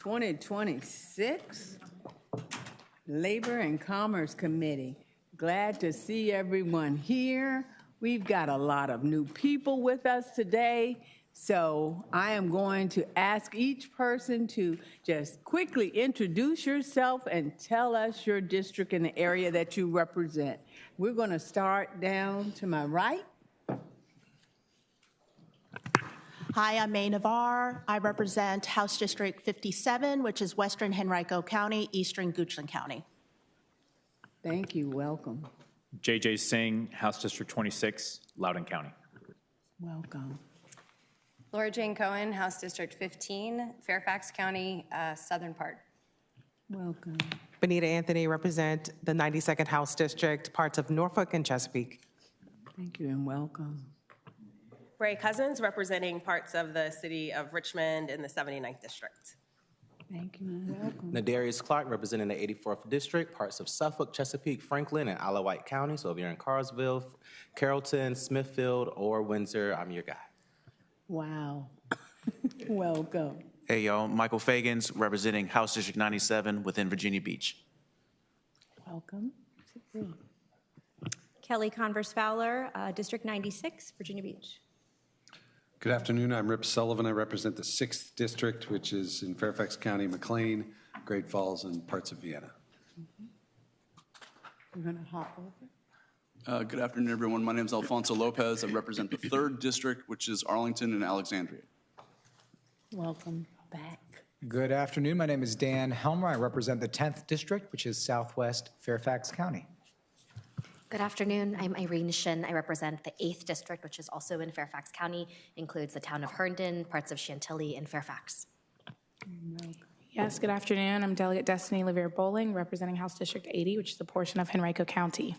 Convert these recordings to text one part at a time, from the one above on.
2026 Labor and Commerce Committee. Glad to see everyone here. We've got a lot of new people with us today, so I am going to ask each person to just quickly introduce yourself and tell us your district and the area that you represent. We're going to start down to my right. Hi, I'm May Navarre. I represent House District 57, which is Western Henrico County, Eastern Goochland County. Thank you. Welcome. JJ Singh, House District 26, Loudoun County. Welcome. Laura Jane Cohen, House District 15, Fairfax County, southern part. Welcome. Benita Anthony, represent the 92nd House District, parts of Norfolk and Chesapeake. Thank you and welcome. Ray Cousins, representing parts of the city of Richmond in the 79th District. Thank you and welcome. Nadarius Clark, representing the 84th District, parts of Suffolk, Chesapeake, Franklin, and Isle of Wight County. So if you're in Carlsville, Carrollton, Smithfield, or Windsor, I'm your guy. Wow. Welcome. Hey, y'all. Michael Fagans, representing House District 97 within Virginia Beach. Welcome. Kelly Converse Fowler, District 96, Virginia Beach. Good afternoon. I'm Rip Sullivan. I represent the 6th District, which is in Fairfax County, McLean, Great Falls, and parts of Vienna. We're going to hop over. Good afternoon, everyone. My name is Alfonso Lopez. I represent the 3rd District, which is Arlington and Alexandria. Welcome back. Good afternoon. My name is Dan Helmer. I represent the 10th District, which is Southwest Fairfax County. Good afternoon. I'm Irene Shin. I represent the 8th District, which is also in Fairfax County, includes the town of Herndon, parts of Chantilly, and Fairfax. Yes, good afternoon. I'm Delegate Destiny Levere Bowling, representing House District 80, which is a portion of Henrico County.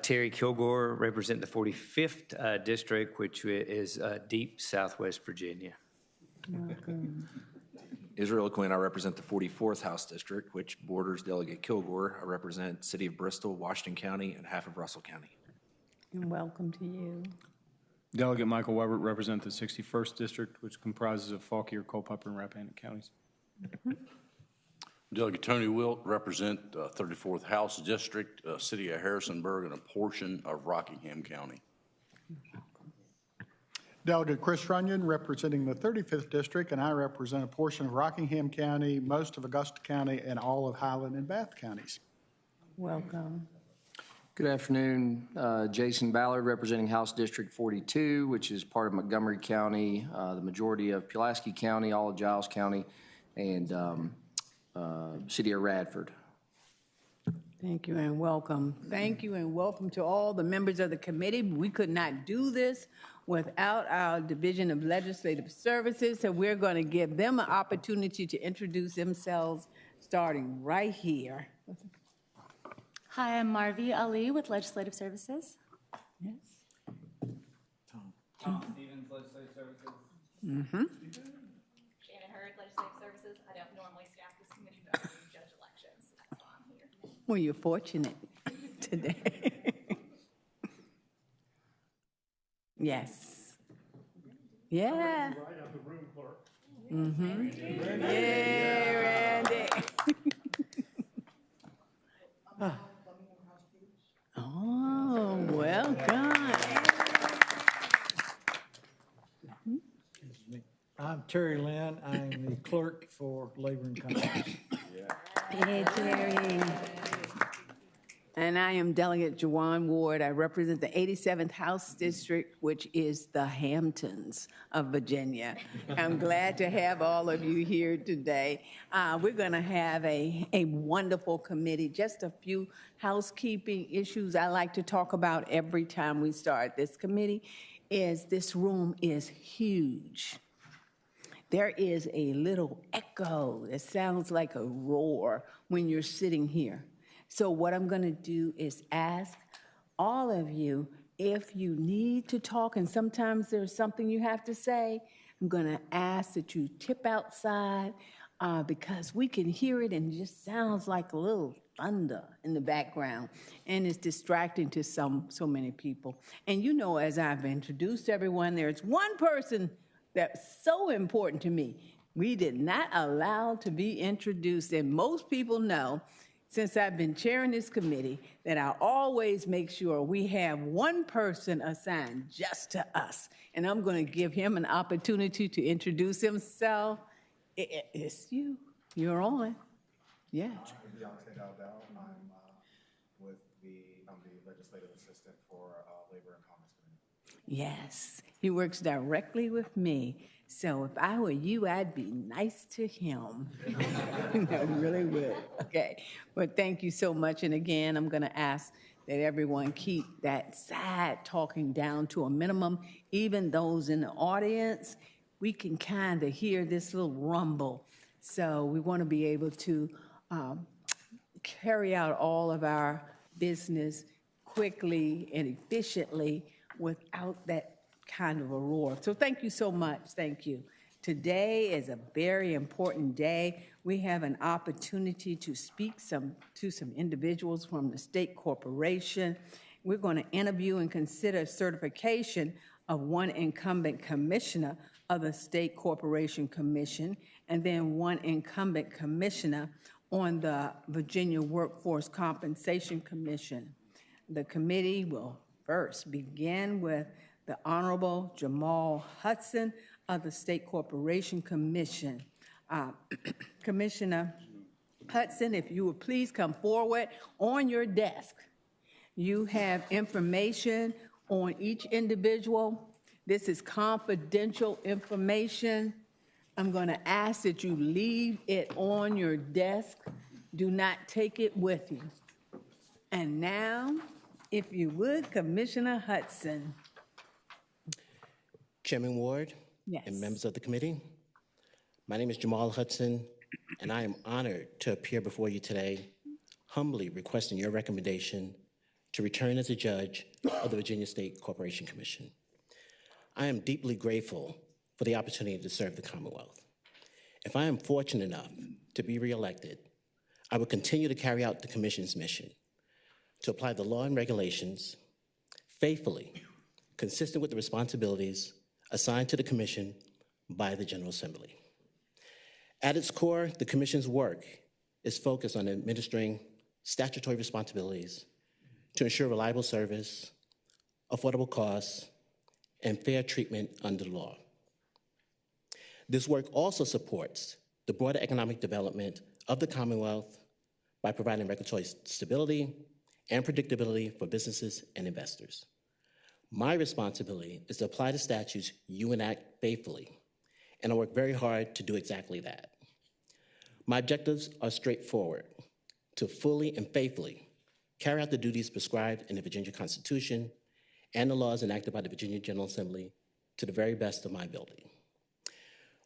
Terry Kilgore, represent the 45th District, which is deep Southwest Virginia. Welcome. Israel Quinn, I represent the 44th House District, which borders Delegate Kilgore. I represent City of Bristol, Washington County, and half of Russell County. And welcome to you. Delegate Michael Weber, represent the 61st District, which comprises of Fauquier, Culpeper, and Rappahannock counties. Delegate Tony Wilt, represent 34th House District, City of Harrisonburg, and a portion of Rockingham County. Delegate Chris Runyon, representing the 35th District, and I represent a portion of Rockingham County, most of Augusta County, and all of Highland and Bath counties. Welcome. Good afternoon. Jason Ballard, representing House District 42, which is part of Montgomery County, the majority of Pulaski County, all of Giles County, and City of Radford. Thank you and welcome. Thank you and welcome to all the members of the committee. We could not do this without our Division of Legislative Services, so we're going to give them an opportunity to introduce themselves, starting right here. Hi, I'm Marvi Ali with Legislative Services. Yes. Tom Stevens, Legislative Services. Mm-hmm. Shannon Hurd, Legislative Services. I don't normally staff this committee, but I do judge elections, so that's why I'm here. Well, you're fortunate today. Yes. Yeah. Right out the room, clerk. Mm-hmm. Yeah, Randy. Oh, well done. I'm Terry Lynn. I am the clerk for Labor and Commerce. Hey, Terry. And I am Delegate Jawan Ward. I represent the 87th House District, which is the Hamptons of Virginia. I'm glad to have all of you here today. We're going to have a wonderful committee. Just a few housekeeping issues I like to talk about every time we start this committee is this room is huge. There is a little echo that sounds like a roar when you're sitting here. So what I'm going to do is ask all of you, if you need to talk, and sometimes there's something you have to say, I'm going to ask that you tip outside because we can hear it and it just sounds like a little thunder in the background, and it's distracting to so many people. And you know, as I've introduced everyone, there's one person that's so important to me. We did not allow to be introduced, and most people know, since I've been chairing this committee, that I always make sure we have one person assigned just to us. And I'm going to give him an opportunity to introduce himself. It's you. You're on. Yeah. I'm the legislative assistant for Labor and Commerce Committee. Yes. He works directly with me. So if I were you, I'd be nice to him. I really would. Okay. But thank you so much. And again, I'm going to ask that everyone keep that side talking down to a minimum. Even those in the audience, we can kind of hear this little rumble. So we want to be able to carry out all of our business quickly and efficiently without that kind of a roar. So thank you so much. Thank you. Today is a very important day. We have an opportunity to speak to some individuals from the state corporation. We're going to interview and consider certification of one incumbent commissioner of the State Corporation Commission, and then one incumbent commissioner on the Virginia Workforce Compensation Commission. The committee will first begin with the Honorable Jamal Hudson of the State Corporation Commission. Commissioner Hudson, if you would please come forward. On your desk, you have information on each individual. This is confidential information. I'm going to ask that you leave it on your desk. Do not take it with you. And now, if you would, Commissioner Hudson. Chairman Ward, yes, and members of the committee, my name is Jamal Hudson, and I am honored to appear before you today, humbly requesting your recommendation to return as a judge of the Virginia State Corporation Commission. I am deeply grateful for the opportunity to serve the Commonwealth. If I am fortunate enough to be reelected, I will continue to carry out the Commission's mission to apply the law and regulations faithfully, consistent with the responsibilities assigned to the Commission by the General Assembly. At its core, the Commission's work is focused on administering statutory responsibilities to ensure reliable service, affordable costs, and fair treatment under the law. This work also supports the broader economic development of the Commonwealth by providing regulatory stability and predictability for businesses and investors. My responsibility is to apply the statutes you enact faithfully, and I work very hard to do exactly that. My objectives are straightforward: to fully and faithfully carry out the duties prescribed in the Virginia Constitution and the laws enacted by the Virginia General Assembly to the very best of my ability.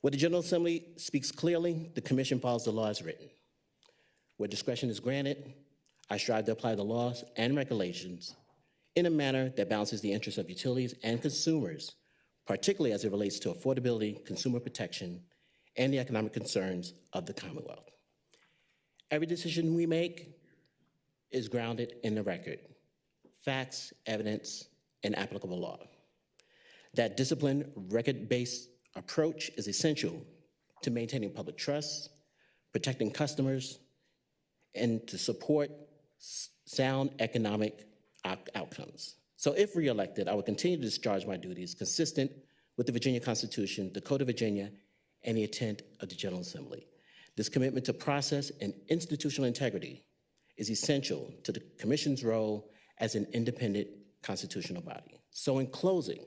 Where the General Assembly speaks clearly, the Commission follows the law as written. Where discretion is granted, I strive to apply the laws and regulations in a manner that balances the interests of utilities and consumers, particularly as it relates to affordability, consumer protection, and the economic concerns of the Commonwealth. Every decision we make is grounded in the record, facts, evidence, and applicable law. That disciplined, record-based approach is essential to maintaining public trust, protecting customers, and to support sound economic outcomes. So if reelected, I will continue to discharge my duties consistent with the Virginia Constitution, the Code of Virginia, and the intent of the General Assembly. This commitment to process and institutional integrity is essential to the Commission's role as an independent constitutional body. So in closing,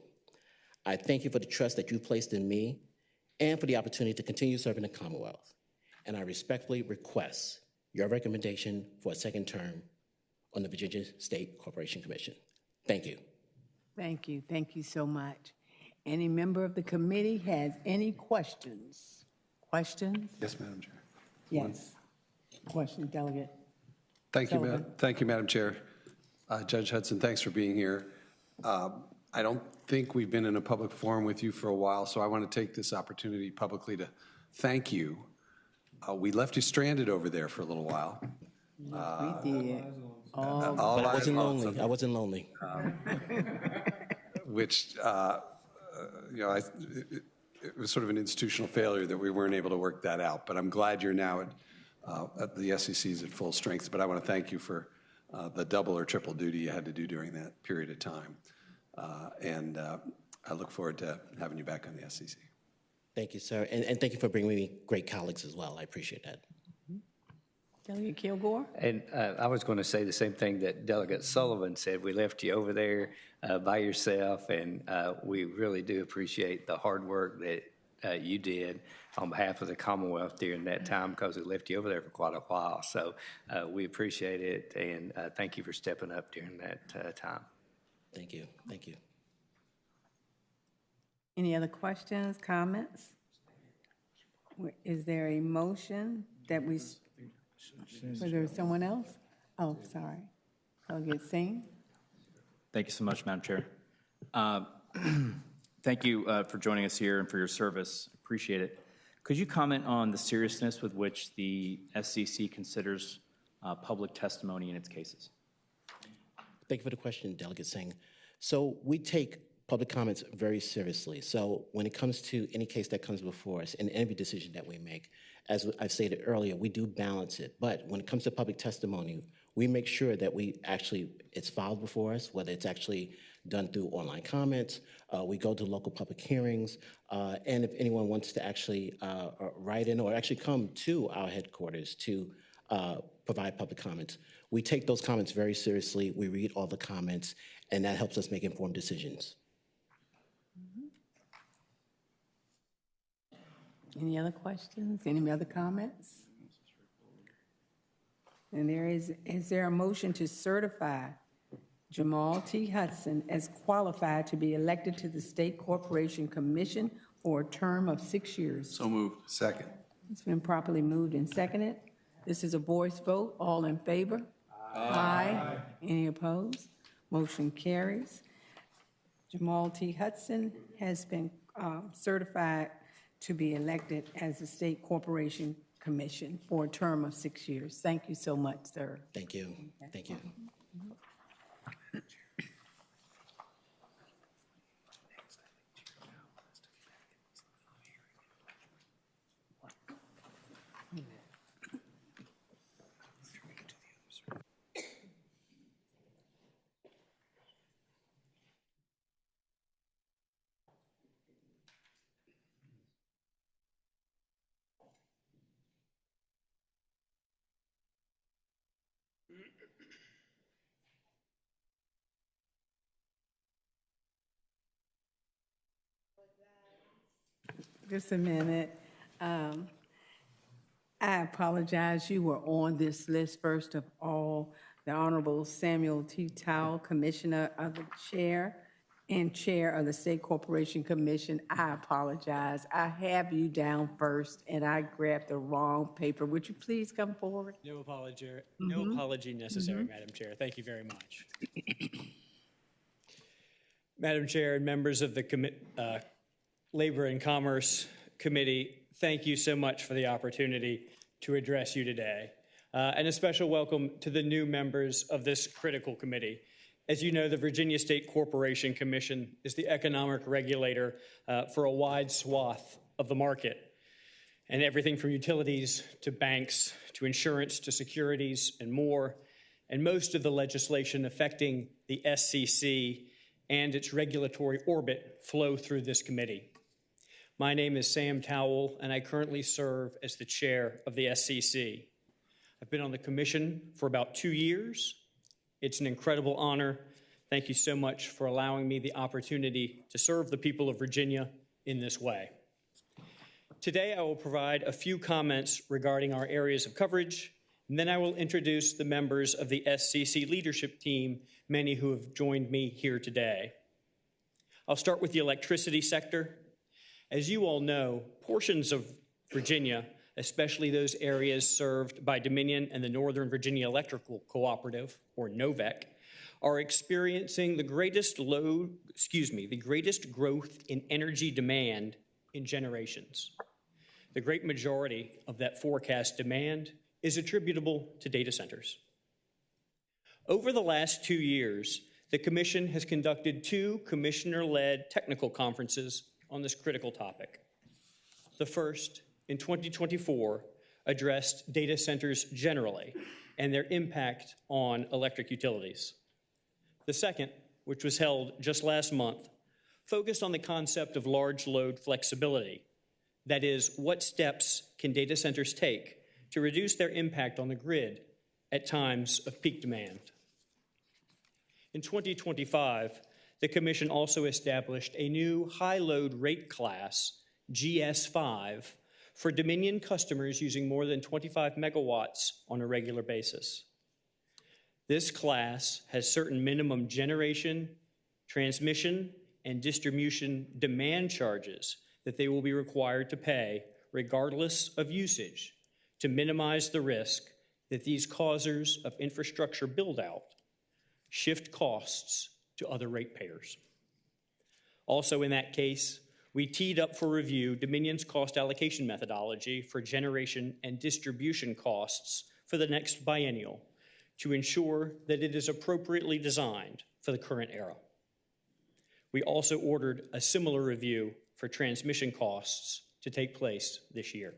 I thank you for the trust that you placed in me and for the opportunity to continue serving the Commonwealth. And I respectfully request your recommendation for a second term on the Virginia State Corporation Commission. Thank you. Thank you. Thank you so much. Any member of the committee has any questions? Questions? Yes, Madam Chair. Yes. Question, Delegate. Thank you, Madam Chair. Judge Hudson, thanks for being here. I don't think we've been in a public forum with you for a while, so I want to take this opportunity publicly to thank you. We left you stranded over there for a little while. We did. But I wasn't lonely. I wasn't lonely. Which, it was sort of an institutional failure that we weren't able to work that out. But I'm glad you're now at the SEC is at full strength. But I want to thank you for the double or triple duty you had to do during that period of time. And I look forward to having you back on the SEC. Thank you, sir. And thank you for bringing me great colleagues as well. I appreciate that. Delegate Kilgore? And I was going to say the same thing that Delegate Sullivan said. We left you over there by yourself, and we really do appreciate the hard work that you did on behalf of the Commonwealth during that time, because we left you over there for quite a while. So we appreciate it, and thank you for stepping up during that time. Thank you. Thank you. Any other questions, comments? Is there a motion that we... Was there someone else? Oh, sorry. Delegate Singh? Thank you so much, Madam Chair. Thank you for joining us here and for your service. Appreciate it. Could you comment on the seriousness with which the SCC considers public testimony in its cases? Thank you for the question, Delegate Singh. So we take public comments very seriously. So when it comes to any case that comes before us and every decision that we make, as I've stated earlier, we do balance it. But when it comes to public testimony, we make sure that it's filed before us, whether it's actually done through online comments, we go to local public hearings, and if anyone wants to actually write in or actually come to our headquarters to provide public comments, we take those comments very seriously. We read all the comments, and that helps us make informed decisions. Any other questions? Any other comments? And is there a motion to certify Jamal T. Hudson as qualified to be elected to the State Corporation Commission for a term of 6 years? So moved. Second. It's been properly moved and seconded. This is a voice vote. All in favor? Aye. Any opposed? Motion carries. Jamal T. Hudson has been certified to be elected as the State Corporation Commission for a term of 6 years. Thank you so much, sir. Thank you. Thank you. Just a minute. I apologize. You were on this list first of all. The Honorable Samuel T. Towle, Commissioner of the Chair and Chair of the State Corporation Commission. I apologize. I have you down first, and I grabbed the wrong paper. Would you please come forward? No apology necessary, Madam Chair. Thank you very much. Madam Chair and members of the Labor and Commerce Committee, thank you so much for the opportunity to address you today. And a special welcome to the new members of this critical committee. As you know, the Virginia State Corporation Commission is the economic regulator for a wide swath of the market, and everything from utilities to banks to insurance to securities and more. And most of the legislation affecting the SCC and its regulatory orbit flow through this committee. My name is Sam Towle, and I currently serve as the chair of the SCC. I've been on the commission for about 2 years. It's an incredible honor. Thank you so much for allowing me the opportunity to serve the people of Virginia in this way. Today, I will provide a few comments regarding our areas of coverage, and then I will introduce the members of the SCC leadership team, many who have joined me here today. I'll start with the electricity sector. As you all know, portions of Virginia, especially those areas served by Dominion and the Northern Virginia Electrical Cooperative, or NOVEC, are experiencing the greatest growth in energy demand in generations. The great majority of that forecast demand is attributable to data centers. Over the last 2 years, the Commission has conducted 2 commissioner-led technical conferences on this critical topic. The first, in 2024, addressed data centers generally and their impact on electric utilities. The second, which was held just last month, focused on the concept of large load flexibility. That is, what steps can data centers take to reduce their impact on the grid at times of peak demand? In 2025, the Commission also established a new high-load rate class, GS5, for Dominion customers using more than 25 megawatts on a regular basis. This class has certain minimum generation, transmission, and distribution demand charges that they will be required to pay regardless of usage to minimize the risk that these causers of infrastructure build-out shift costs to other ratepayers. Also in that case, we teed up for review Dominion's cost allocation methodology for generation and distribution costs for the next biennial to ensure that it is appropriately designed for the current era. We also ordered a similar review for transmission costs to take place this year.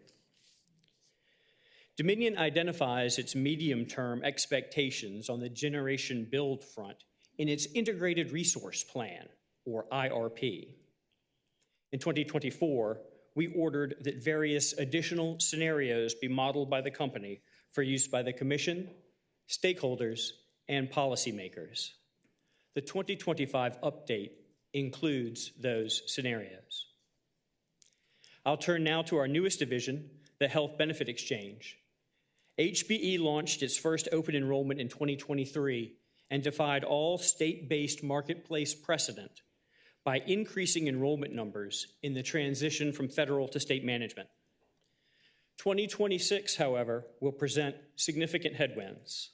Dominion identifies its medium-term expectations on the generation build front in its Integrated Resource Plan, or IRP. In 2024, we ordered that various additional scenarios be modeled by the company for use by the Commission, stakeholders, and policymakers. The 2025 update includes those scenarios. I'll turn now to our newest division, the Health Benefit Exchange. HBE launched its first open enrollment in 2023 and defied all state-based marketplace precedent by increasing enrollment numbers in the transition from federal to state management. 2026, however, will present significant headwinds.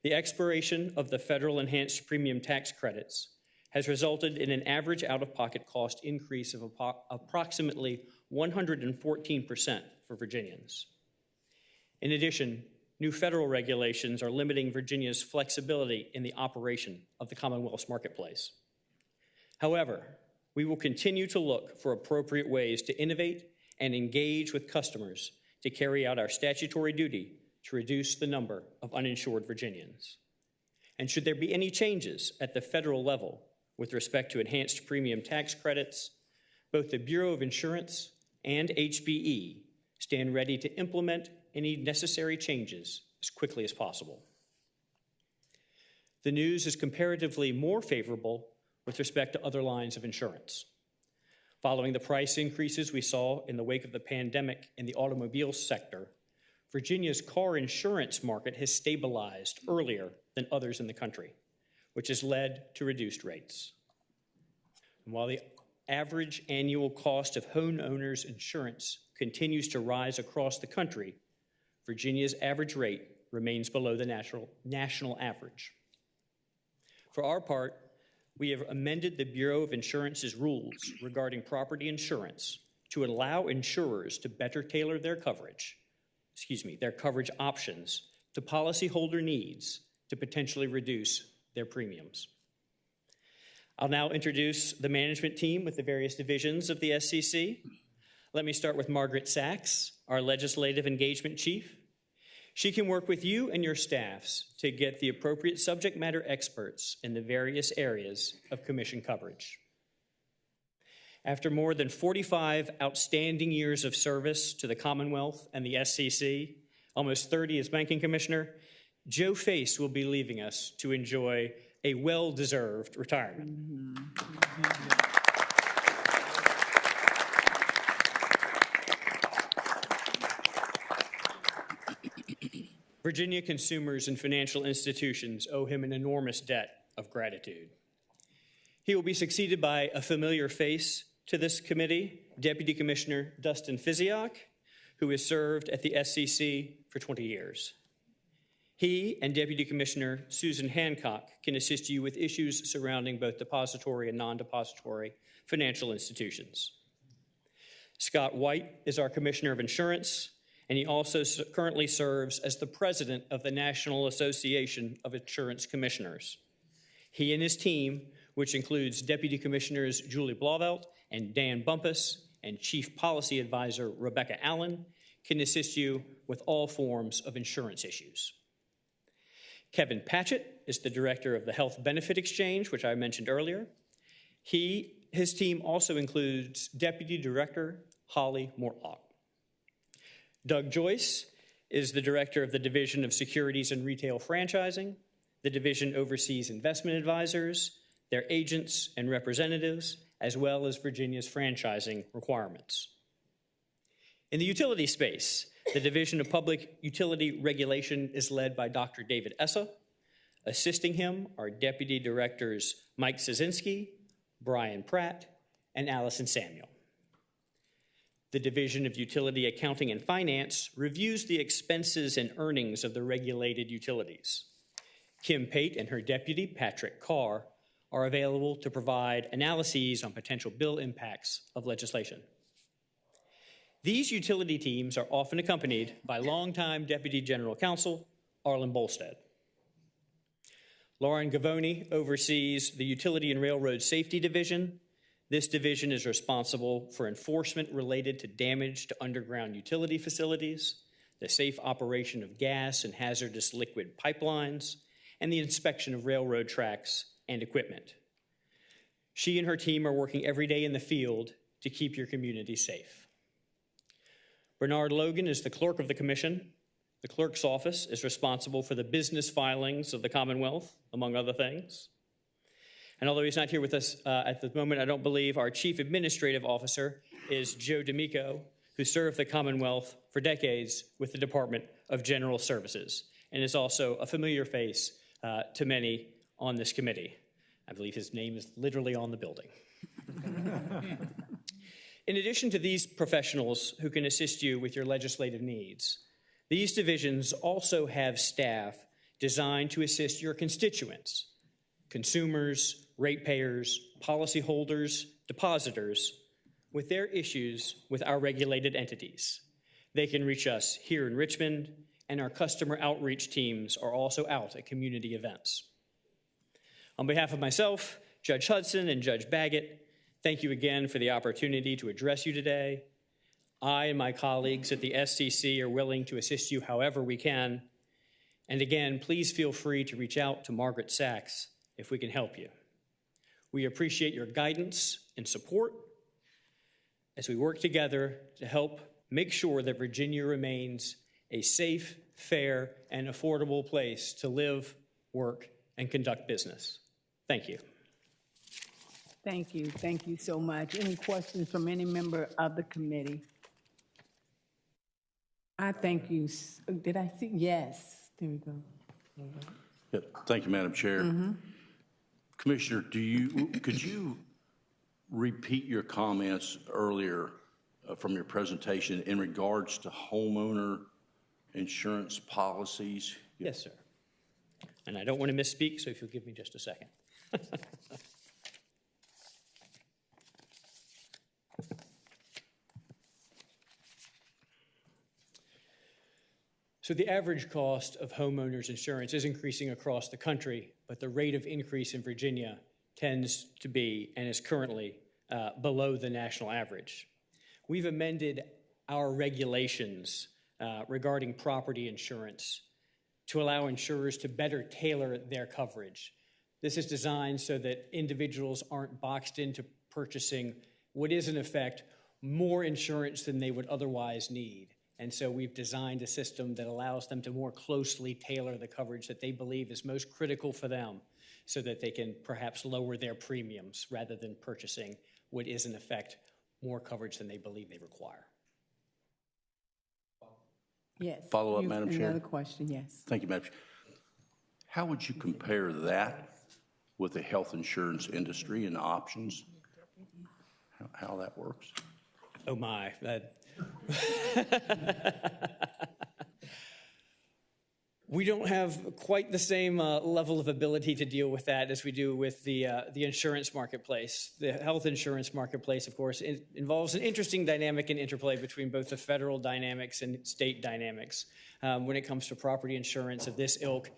The expiration of the federal enhanced premium tax credits has resulted in an average out-of-pocket cost increase of approximately 114% for Virginians. In addition, new federal regulations are limiting Virginia's flexibility in the operation of the Commonwealth's marketplace. However, we will continue to look for appropriate ways to innovate and engage with customers to carry out our statutory duty to reduce the number of uninsured Virginians. And should there be any changes at the federal level with respect to enhanced premium tax credits, both the Bureau of Insurance and HBE stand ready to implement any necessary changes as quickly as possible. The news is comparatively more favorable with respect to other lines of insurance. Following the price increases we saw in the wake of the pandemic in the automobile sector, Virginia's car insurance market has stabilized earlier than others in the country, which has led to reduced rates. And while the average annual cost of homeowners insurance continues to rise across the country, Virginia's average rate remains below the national average. For our part, we have amended the Bureau of Insurance's rules regarding property insurance to allow insurers to better tailor their coverage options to policyholder needs to potentially reduce their premiums. I'll now introduce the management team with the various divisions of the SCC. Let me start with Margaret Sachs, our Legislative Engagement Chief. She can work with you and your staffs to get the appropriate subject matter experts in the various areas of commission coverage. After more than 45 outstanding years of service to the Commonwealth and the SCC, almost 30 as banking commissioner, Joe Face will be leaving us to enjoy a well-deserved retirement. Virginia consumers and financial institutions owe him an enormous debt of gratitude. He will be succeeded by a familiar face to this committee, Deputy Commissioner Dustin Fiziak, who has served at the SCC for 20 years. He and Deputy Commissioner Susan Hancock can assist you with issues surrounding both depository and non-depository financial institutions. Scott White is our Commissioner of Insurance, and he also currently serves as the president of the National Association of Insurance Commissioners. He and his team, which includes Deputy Commissioners Julie Blauvelt and Dan Bumpus, and Chief Policy Advisor Rebecca Allen can assist you with all forms of insurance issues. Kevin Patchett is the Director of the Health Benefit Exchange, which I mentioned earlier. His team also includes Deputy Director Holly Mortlock. Doug Joyce is the Director of the Division of Securities and Retail Franchising. The division oversees investment advisors, their agents and representatives, as well as Virginia's franchising requirements. In the utility space, the Division of Public Utility Regulation is led by Dr. David Essa. Assisting him are Deputy Directors Mike Szynski, Brian Pratt, and Allison Samuel. The Division of Utility Accounting and Finance reviews the expenses and earnings of the regulated utilities. Kim Pate and her deputy, Patrick Carr, are available to provide analyses on potential bill impacts of legislation. These utility teams are often accompanied by longtime Deputy General Counsel Arlen Bolstead. Lauren Gavoni oversees the Utility and Railroad Safety Division. This division is responsible for enforcement related to damage to underground utility facilities, the safe operation of gas and hazardous liquid pipelines, and the inspection of railroad tracks and equipment. She and her team are working every day in the field to keep your community safe. Bernard Logan is the clerk of the commission. The clerk's office is responsible for the business filings of the Commonwealth, among other things. And although he's not here with us at the moment, I don't believe our chief administrative officer is Joe D'Amico, who served the Commonwealth for decades with the Department of General Services and is also a familiar face to many on this committee. I believe his name is literally on the building. In addition to these professionals who can assist you with your legislative needs, these divisions also have staff designed to assist your constituents, consumers, ratepayers, policyholders, depositors, with their issues with our regulated entities. They can reach us here in Richmond, and our customer outreach teams are also out at community events. On behalf of myself, Judge Hudson, and Judge Baggett, thank you again for the opportunity to address you today. I and my colleagues at the SCC are willing to assist you however we can. And again, please feel free to reach out to Margaret Sachs if we can help you. We appreciate your guidance and support as we work together to help make sure that Virginia remains a safe, fair, and affordable place to live, work, and conduct business. Thank you. Thank you. Thank you so much. Any questions from any member of the committee? I thank you. Did I see? Yes. There we go. Yeah, thank you, Madam Chair. Commissioner, could you repeat your comments earlier from your presentation in regards to homeowner insurance policies? Yes, sir. And I don't want to misspeak, so if you'll give me just a second. So the average cost of homeowners insurance is increasing across the country, but the rate of increase in Virginia tends to be and is currently below the national average. We've amended our regulations regarding property insurance to allow insurers to better tailor their coverage. This is designed so that individuals aren't boxed into purchasing what is, in effect, more insurance than they would otherwise need. And so we've designed a system that allows them to more closely tailor the coverage that they believe is most critical for them so that they can perhaps lower their premiums rather than purchasing what is, in effect, more coverage than they believe they require. Yes. Follow up, Madam Chair? Another question, yes. Thank you, Madam Chair. How would you compare that with the health insurance industry and options? How that works? Oh my, we don't have quite the same level of ability to deal with that as we do with the insurance marketplace. The health insurance marketplace, of course, involves an interesting dynamic and interplay between both the federal dynamics and state dynamics. When it comes to property insurance of this ilk,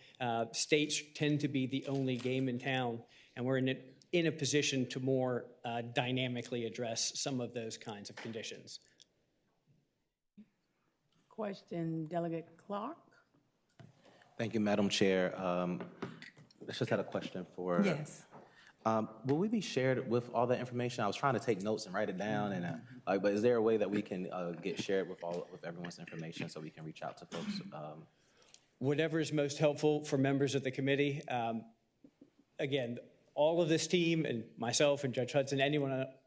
states tend to be the only game in town, and we're in an in a position to more dynamically address some of those kinds of conditions. Question, Delegate Clark? Thank you, Madam Chair. I just had a question for. Yes. Will we be shared with all that information? I was trying to take notes and write it down, and but is there a way that we can get shared with everyone's information so we can reach out to folks? Whatever is most helpful for members of the committee. Again, all of this team and myself and Judge Hudson,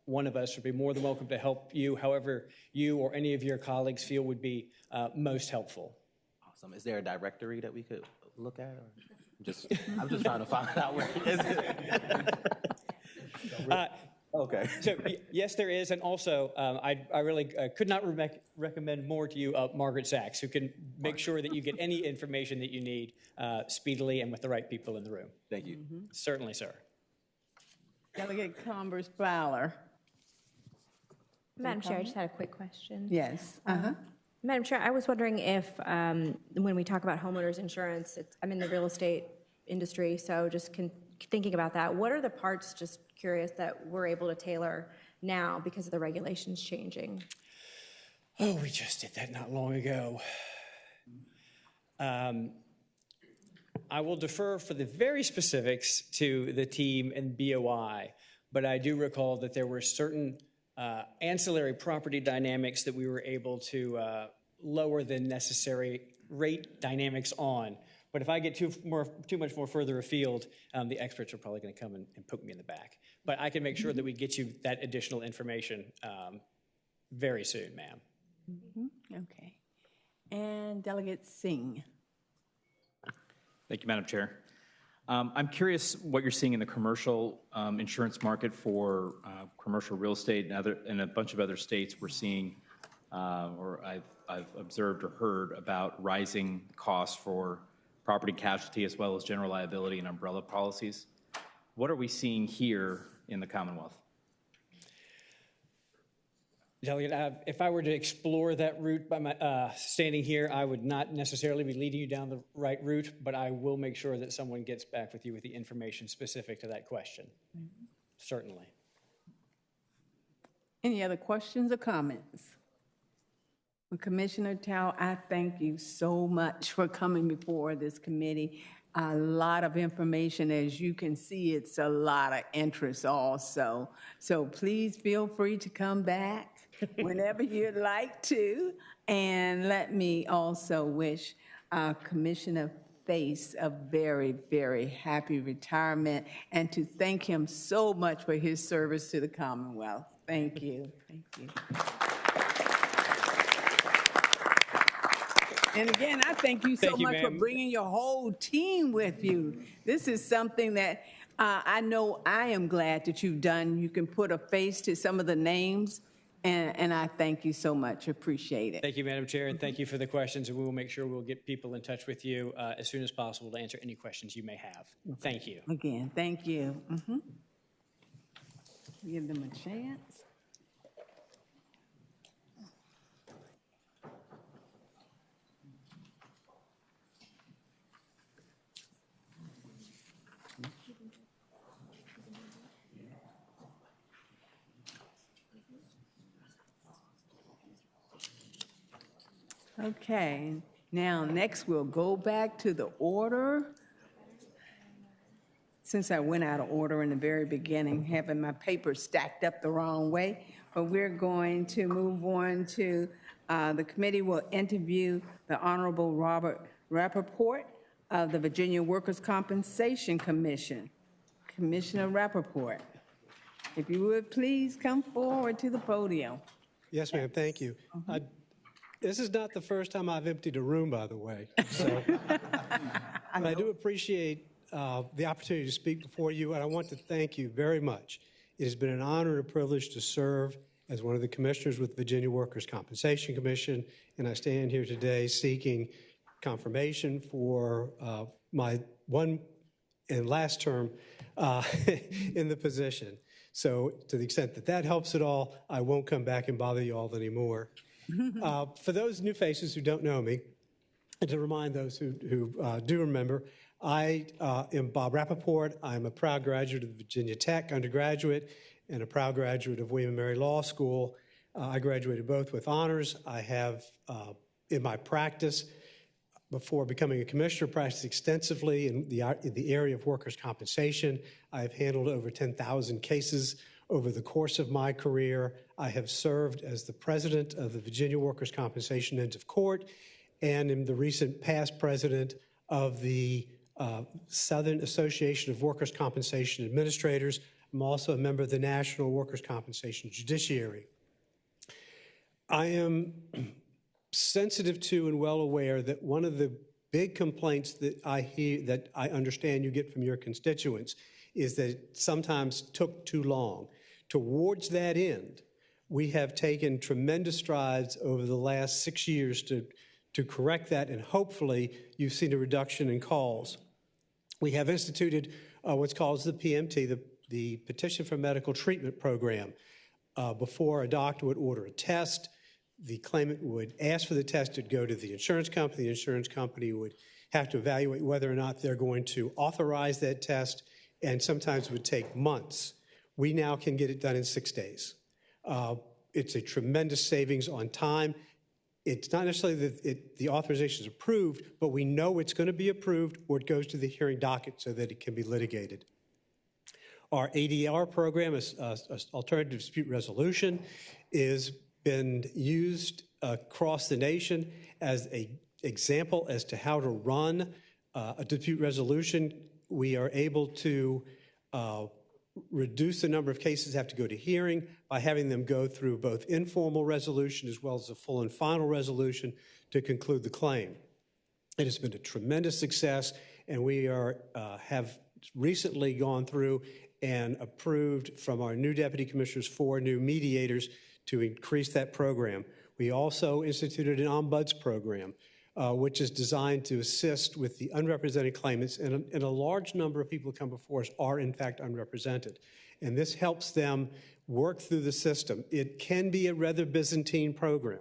one of us would be more than welcome to help you however you or any of your colleagues feel would be most helpful. Awesome. Is there a directory that we could look at? Or I'm just trying to find out where it is. Okay. So yes, there is, and also I really could not recommend more to you Margaret Sachs, who can make sure that you get any information that you need speedily and with the right people in the room. Thank you. Certainly, sir. Delegate Converse Fowler. Madam Chair, I just had a quick question. Yes. Madam Chair, I was wondering if, when we talk about homeowners insurance, I'm in the real estate industry, so just thinking about that, what are the parts, just curious, that we're able to tailor now because of the regulations changing? Oh, we just did that not long ago. I will defer for the very specifics to the team and BOI, but I do recall that there were certain ancillary property dynamics that we were able to lower than necessary rate dynamics on. But if I get too much more further afield, the experts are probably going to come and poke me in the back. But I can make sure that we get you that additional information very soon, ma'am. Okay. And Delegate Singh. Thank you, Madam Chair. I'm curious what you're seeing in the commercial insurance market for commercial real estate and a bunch of other states. We're seeing, or I've observed or heard about rising costs for property casualty as well as general liability and umbrella policies. What are we seeing here in the Commonwealth? Delegate, if I were to explore that route by standing here, I would not necessarily be leading you down the right route, but I will make sure that someone gets back with you with the information specific to that question. Certainly. Any other questions or comments? Well, Commissioner Tao, I thank you so much for coming before this committee. A lot of information, as you can see, it's a lot of interest also. So please feel free to come back whenever you'd like to. And let me also wish Commissioner Face a very, very happy retirement and to thank him so much for his service to the Commonwealth. Thank you. Thank you. And again, I thank you so much for bringing your whole team with you. This is something that I know I am glad that you've done. You can put a face to some of the names, and I thank you so much. Appreciate it. Thank you, Madam Chair, and thank you for the questions. And we will make sure we'll get people in touch with you as soon as possible to answer any questions you may have. Thank you. Again, thank you. Give them a chance. Okay, now next we'll go back to the order. Since I went out of order in the very beginning, having my papers stacked up the wrong way, but we're going to move on to the committee will interview the Honorable Robert Rappaport of the Virginia Workers' Compensation Commission. Commissioner Rappaport, if you would please come forward to the podium. Yes, ma'am, thank you. This is not the first time I've emptied a room, by the way. So, I do appreciate the opportunity to speak before you, and I want to thank you very much. It has been an honor and a privilege to serve as one of the commissioners with Virginia Workers' Compensation Commission, and I stand here today seeking confirmation for my one and last term in the position. So to the extent that that helps at all, I won't come back and bother you all anymore. For those new faces who don't know me, and to remind those who do remember, I am Bob Rappaport. I'm a proud graduate of Virginia Tech undergraduate and a proud graduate of William & Mary Law School. I graduated both with honors. I have, in my practice, before becoming a commissioner, practiced extensively in the area of workers' compensation. I've handled over 10,000 cases over the course of my career. I have served as the president of the Virginia Workers' Compensation Ends of Court and am the recent past president of the Southern Association of Workers' Compensation Administrators. I'm also a member of the National Workers' Compensation Judiciary. I am sensitive to and well aware that one of the big complaints that I hear, that I understand you get from your constituents, is that it sometimes took too long. Towards that end, we have taken tremendous strides over the last 6 years to correct that, and hopefully you've seen a reduction in calls. We have instituted what's called the PMT, the Petition for Medical Treatment Program. Before a doctor would order a test, the claimant would ask for the test to go to the insurance company. The insurance company would have to evaluate whether or not they're going to authorize that test, and sometimes it would take months. We now can get it done in 6 days. It's a tremendous savings on time. It's not necessarily that the authorization is approved, but we know it's going to be approved or it goes to the hearing docket so that it can be litigated. Our ADR program, Alternative Dispute Resolution, is been used across the nation as an example as to how to run a dispute resolution. We are able to reduce the number of cases that have to go to hearing by having them go through both informal resolution as well as a full and final resolution to conclude the claim. It has been a tremendous success, and we have recently gone through and approved from our new deputy commissioners 4 new mediators to increase that program. We also instituted an ombuds program, which is designed to assist with the unrepresented claimants, and a large number of people who come before us are in fact unrepresented. And this helps them work through the system. It can be a rather Byzantine program.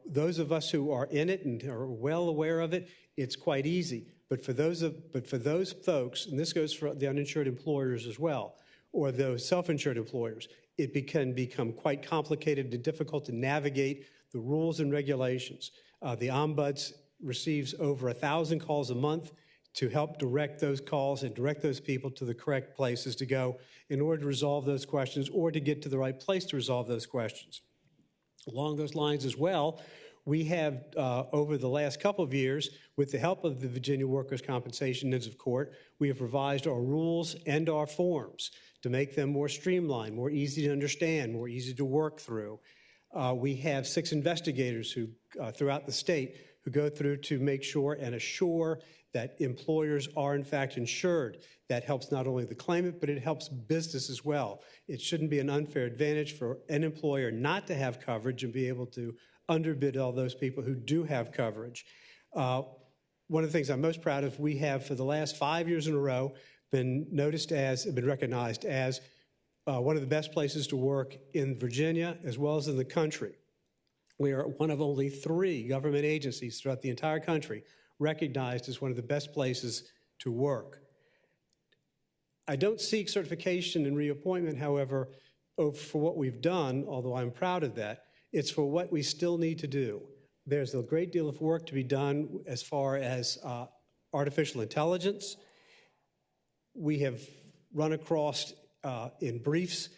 Those of us who are in it and are well aware of it, it's quite easy. But for those folks, and this goes for the uninsured employers as well, or those self-insured employers, it can become quite complicated and difficult to navigate the rules and regulations. The ombuds receives over 1,000 calls a month to help direct those calls and direct those people to the correct places to go in order to resolve those questions or to get to the right place to resolve those questions. Along those lines as well, we have, over the last couple of years, with the help of the Virginia Workers' Compensation Ends of Court, we have revised our rules and our forms to make them more streamlined, more easy to understand, more easy to work through. We have 6 investigators who, throughout the state, who go through to make sure and assure that employers are in fact insured. That helps not only the claimant, but it helps business as well. It shouldn't be an unfair advantage for an employer not to have coverage and be able to underbid all those people who do have coverage. One of the things I'm most proud of, we have for the last 5 years in a row been recognized as one of the best places to work in Virginia as well as in the country. We are one of only 3 government agencies throughout the entire country recognized as one of the best places to work. I don't seek certification and reappointment, however, for what we've done, although I'm proud of that. It's for what we still need to do. There's a great deal of work to be done as far as artificial intelligence. We have run across, in briefs,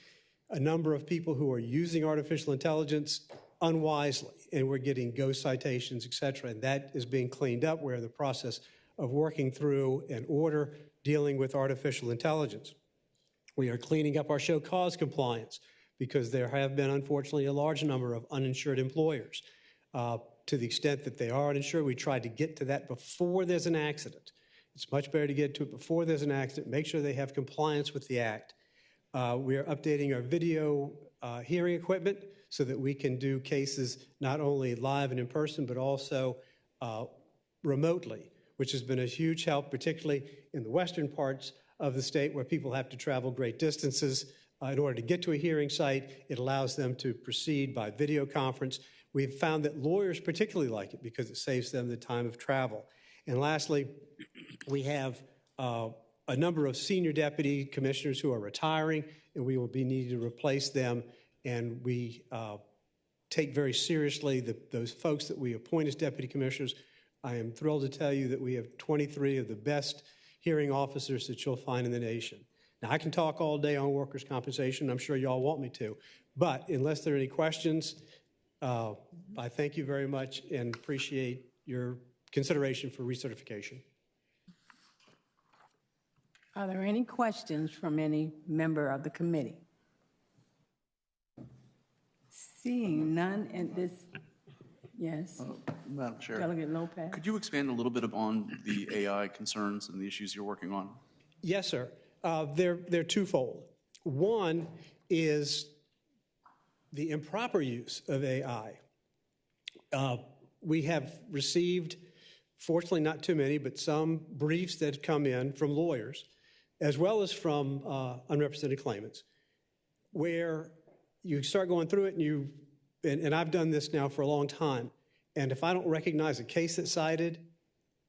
a number of people who are using artificial intelligence unwisely, and we're getting ghost citations, et cetera, and that is being cleaned up. We're in the process of working through an order dealing with artificial intelligence. We are cleaning up our show cause compliance because there have been, unfortunately, a large number of uninsured employers. To the extent that they are uninsured, we try to get to that before there's an accident. It's much better to get to it before there's an accident, make sure they have compliance with the act. We are updating our video hearing equipment so that we can do cases not only live and in person, but also remotely, which has been a huge help, particularly in the western parts of the state where people have to travel great distances. In order to get to a hearing site, it allows them to proceed by video conference. We've found that lawyers particularly like it because it saves them the time of travel. And lastly, We have a number of senior deputy commissioners who are retiring, and we will be needing to replace them. And we take very seriously those folks that we appoint as deputy commissioners. I am thrilled to tell you that we have 23 of the best hearing officers that you'll find in the nation. Now, I can talk all day on workers' compensation. I'm sure y'all want me to. But unless there are any questions, I thank you very much and appreciate your consideration for recertification. Are there any questions from any member of the committee? Seeing none at this, yes. Madam Chair. Delegate Lopez. Could you expand a little bit upon the AI concerns and the issues you're working on? Yes, sir. They're twofold. One is the improper use of AI. We have received, fortunately not too many, but some briefs that come in from lawyers, as well as from unrepresented claimants, where you start going through it and I've done this now for a long time, and if I don't recognize a case that's cited,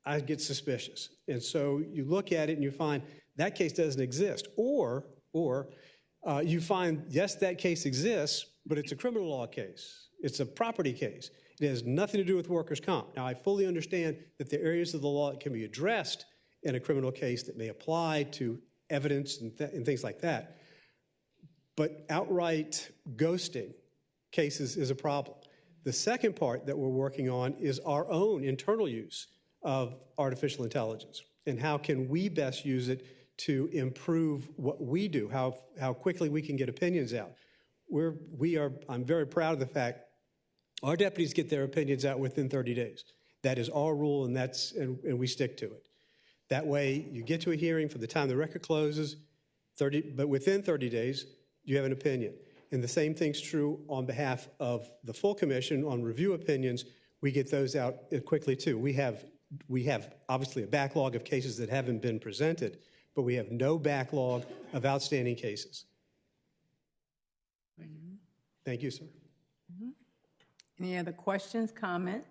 I get suspicious. And so you look at it and you find that case doesn't exist. Or you find, yes, that case exists, but it's a criminal law case. It's a property case. It has nothing to do with workers' comp. Now, I fully understand that there are areas of the law that can be addressed in a criminal case that may apply to evidence and things like that. But outright ghosting cases is a problem. The second part that we're working on is our own internal use of artificial intelligence and how can we best use it to improve what we do, how quickly we can get opinions out. I'm very proud of the fact our deputies get their opinions out within 30 days. That is our rule, and we stick to it. That way, you get to a hearing from the time the record closes, but within 30 days, you have an opinion. And the same thing's true on behalf of the full commission on review opinions. We get those out quickly, too. We have obviously a backlog of cases that haven't been presented, but we have no backlog of outstanding cases. Thank you, sir. Any other questions, comments?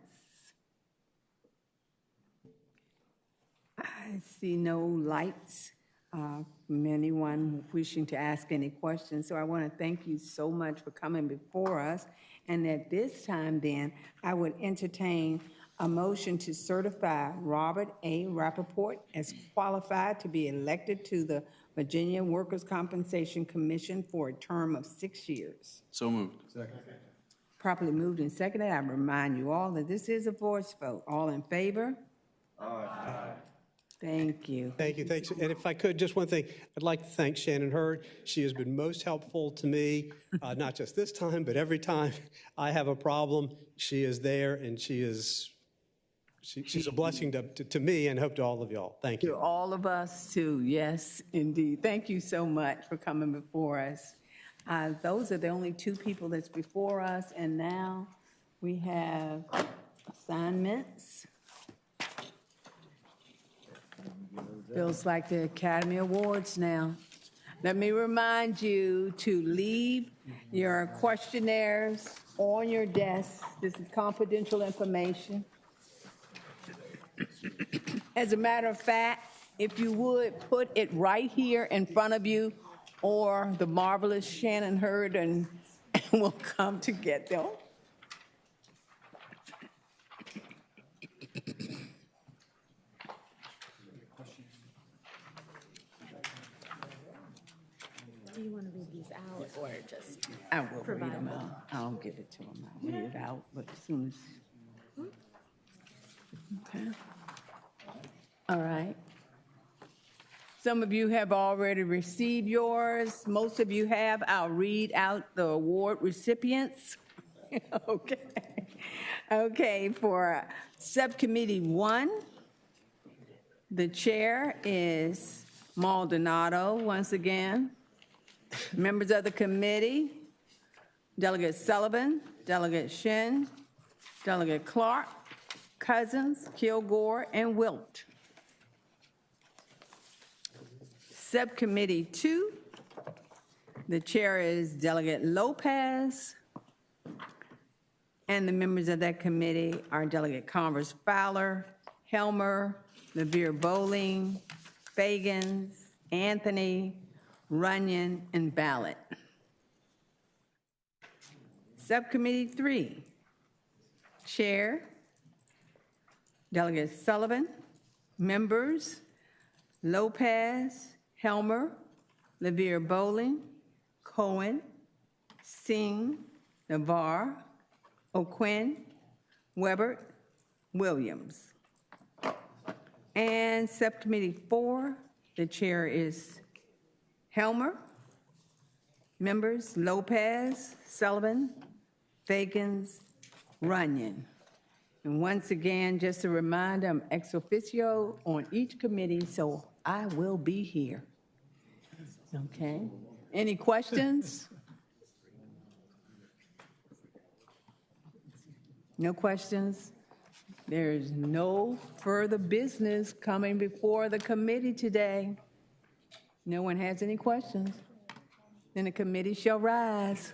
I see no lights from anyone wishing to ask any questions, so I want to thank you so much for coming before us. And at this time, then, I would entertain a motion to certify Robert A. Rappaport as qualified to be elected to the Virginia Workers' Compensation Commission for a term of 6 years. So moved. Second. Properly moved and seconded. I remind you all that this is a voice vote. All in favor? Aye. Thank you. Thank you. Thanks. And if I could, just one thing, I'd like to thank Shannon Hurd. She has been most helpful to me, not just this time, but every time I have a problem, she is there, and she's a blessing to me and hope to all of y'all. Thank you. To all of us, too. Yes, indeed. Thank you so much for coming before us. Those are the only two people that's before us, and now we have assignments. Feels like the Academy Awards now. Let me remind you to leave your questionnaires on your desk. This is confidential information. As a matter of fact, if you would put it right here in front of you, or the marvelous Shannon Hurd and will come to get them. Do you want to read these out or just I will provide read them out. I'll give it to them. I'll read it out, but as soon as. Okay. All right. Some of you have already received yours. Most of you have. I'll read out the award recipients. Okay. Okay, for Subcommittee 1, the chair is Maldonado once again. Members of the committee, Delegate Sullivan, Delegate Shin, Delegate Clark, Cousins, Kilgore, and Wilt. Subcommittee 2, the chair is Delegate Lopez, and the members of that committee are Delegate Converse Fowler, Helmer, Levere Bowling, Fagans, Anthony, Runyon, and Ballot. Subcommittee 3, Chair, Delegate Sullivan, members, Lopez, Helmer, Levere Bowling, Cohen, Singh, Navarre, O'Quinn, Weber, Williams. And Subcommittee 4, the chair is Helmer, members Lopez, Sullivan, Fagans, Runyon. And once again, just a reminder, I'm ex officio on each committee, so I will be here. Okay. Any questions? No questions? There's no further business coming before the committee today. No one has any questions? Then the committee shall rise.